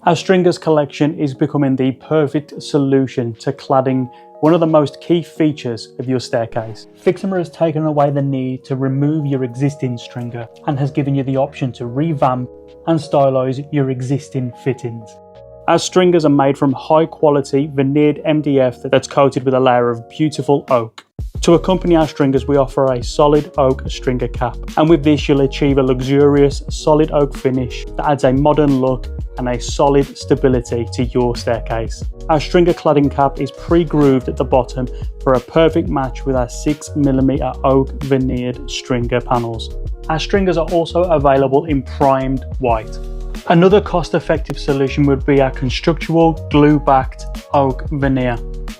Our Stringers collection is becoming the perfect solution to cladding one of the most key features of your staircase. Fiximers has taken away the need to remove your existing stringer and has given you the option to revamp and stylize your existing fittings. Our stringers are made from high quality veneered MDF that's coated with a layer of beautiful oak. To accompany our stringers, we offer a solid oak stringer cap, and with this you'll achieve a luxurious solid oak finish that adds a modern look and a solid stability to your staircase. Our stringer cladding cap is pre-grooved at the bottom for a perfect match with our 6mm oak veneered stringer panels. Our stringers are also available in primed white. Another cost-effective solution would be our constructual glue-backed oak veneer.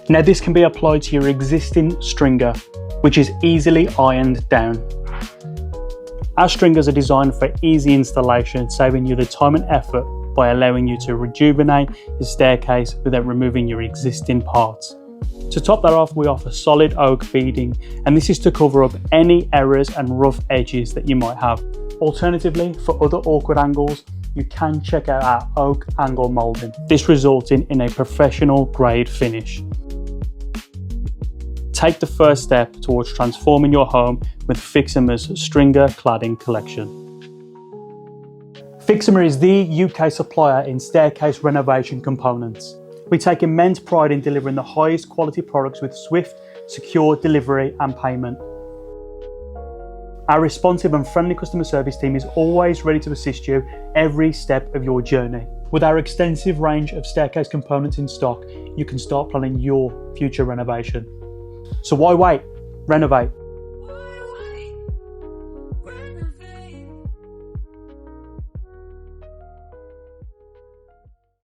Now this can be applied to your existing stringer, which is easily ironed down. Our stringers are designed for easy installation, saving you the time and effort by allowing you to rejuvenate your staircase without removing your existing parts. To top that off, we offer solid oak beading, and this is to cover up any errors and rough edges that you might have. Alternatively, for other awkward angles, you can check out our oak angle moulding, this resulting in a professional grade finish. Take the first step towards transforming your home with Fiximers' Stringer Cladding Collection. Fiximers is the UK supplier in staircase renovation components. We take immense pride in delivering the highest quality products with swift, secure delivery and payment. Our responsive and friendly customer service team is always ready to assist you every step of your journey. With our extensive range of staircase components in stock, you can start planning your future renovation. So why wait? Renovate.